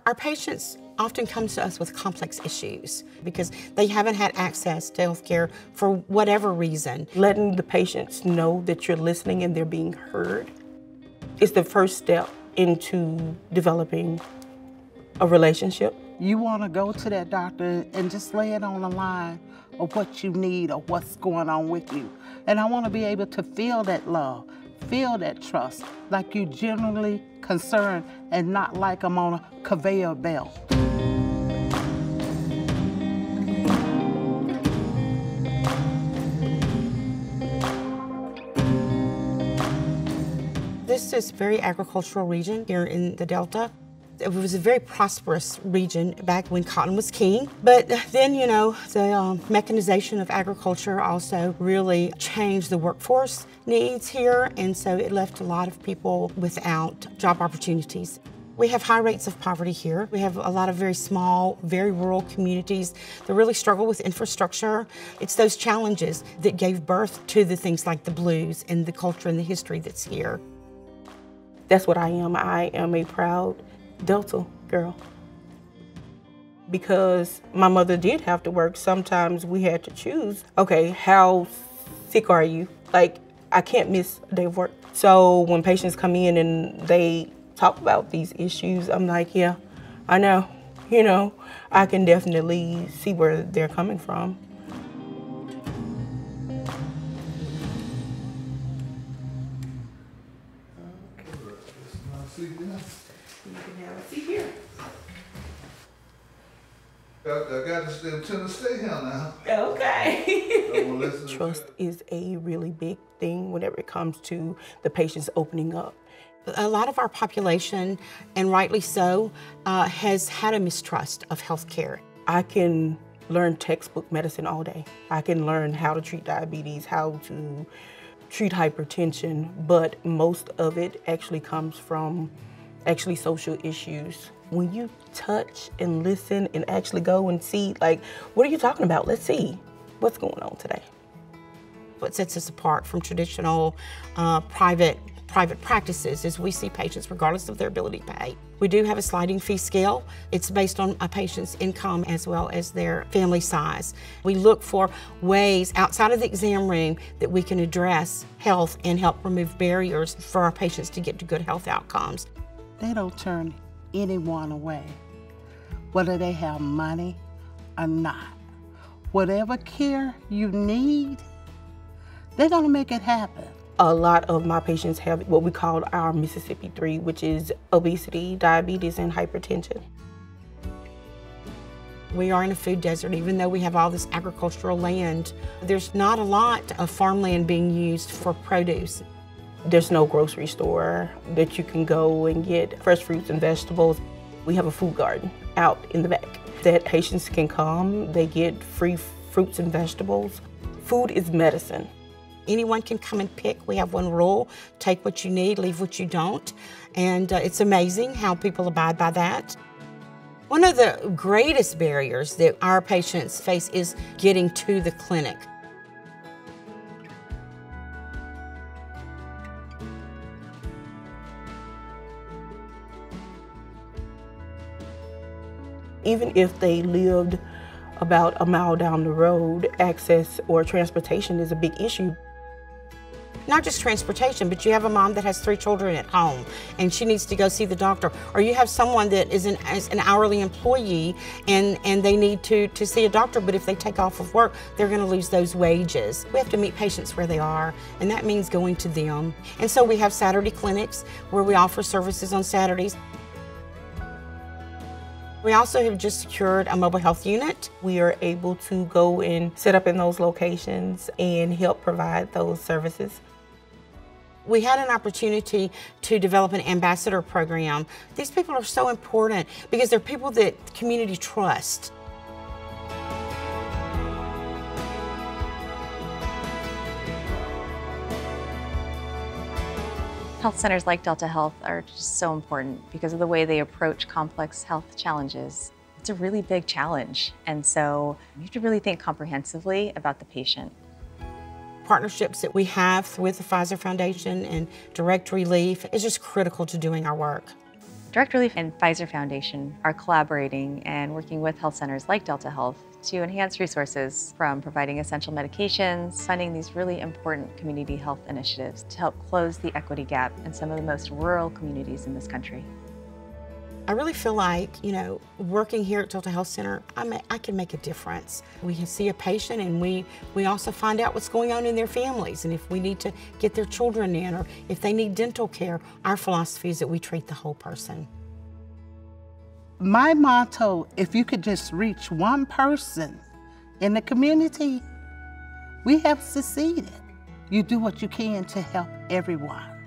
Our patients often come to us with complex issues because they haven't had access to health care for whatever reason. Letting the patients know that you're listening and they're being heard is the first step into developing a relationship. You want to go to that doctor and just lay it on the line of what you need or what's going on with you. And I want to be able to feel that love, feel that trust, like you genuinely concerned and not like I'm on a conveyor belt. This is a very agricultural region here in the Delta. It was a very prosperous region back when cotton was king. But then, you know, the mechanization of agriculture also really changed the workforce needs here, and so it left a lot of people without job opportunities. We have high rates of poverty here. We have a lot of very small, very rural communities that really struggle with infrastructure. It's those challenges that gave birth to the things like the blues and the culture and the history that's here. That's what I am. I am a proud Delta girl. Because my mother did have to work, sometimes we had to choose, okay, how sick are you? Like, I can't miss a day of work. So when patients come in and they talk about these issues, I'm like, yeah, I know. You know, I can definitely see where they're coming from. You can have a seat here. I got to stay here now. Okay. Trust is a really big thing whenever it comes to the patients opening up. A lot of our population, and rightly so, has had a mistrust of healthcare. I can learn textbook medicine all day. I can learn how to treat diabetes, how to treat hypertension, but most of it actually comes from social issues. When you touch and listen and actually go and see, like, what are you talking about? Let's see what's going on today. What sets us apart from traditional private practices is we see patients regardless of their ability to pay. We do have a sliding fee scale. It's based on a patient's income as well as their family size. We look for ways outside of the exam room that we can address health and help remove barriers for our patients to get to good health outcomes. They don't turn anyone away, whether they have money or not. Whatever care you need, they're gonna make it happen. A lot of my patients have what we call our Mississippi 3, which is obesity, diabetes, and hypertension. We are in a food desert. Even though we have all this agricultural land, there's not a lot of farmland being used for produce. There's no grocery store that you can go and get fresh fruits and vegetables. We have a food garden out in the back that patients can come, they get free fruits and vegetables. Food is medicine. Anyone can come and pick. We have one rule: take what you need, leave what you don't. And it's amazing how people abide by that. One of the greatest barriers that our patients face is getting to the clinic. Even if they lived about a mile down the road, access or transportation is a big issue. Not just transportation, but you have a mom that has 3 children at home and she needs to go see the doctor. Or you have someone that is an hourly employee and they need to see a doctor, but if they take off of work, they're gonna lose those wages. We have to meet patients where they are, and that means going to them. And so we have Saturday clinics where we offer services on Saturdays. We also have just secured a mobile health unit. We are able to go and set up in those locations and help provide those services. We had an opportunity to develop an ambassador program. These people are so important because they're people that the community trusts. Health centers like Delta Health are just so important because of the way they approach complex health challenges. It's a really big challenge, and so you have to really think comprehensively about the patient. Partnerships that we have with the Pfizer Foundation and Direct Relief is just critical to doing our work. Direct Relief and Pfizer Foundation are collaborating and working with health centers like Delta Health to enhance resources, from providing essential medications, funding these really important community health initiatives to help close the equity gap in some of the most rural communities in this country. I really feel like, working here at Delta Health Center, I can make a difference. We can see a patient, and we also find out what's going on in their families, and if we need to get their children in, or if they need dental care. Our philosophy is that we treat the whole person. My motto, if you could just reach one person in the community, we have succeeded. You do what you can to help everyone.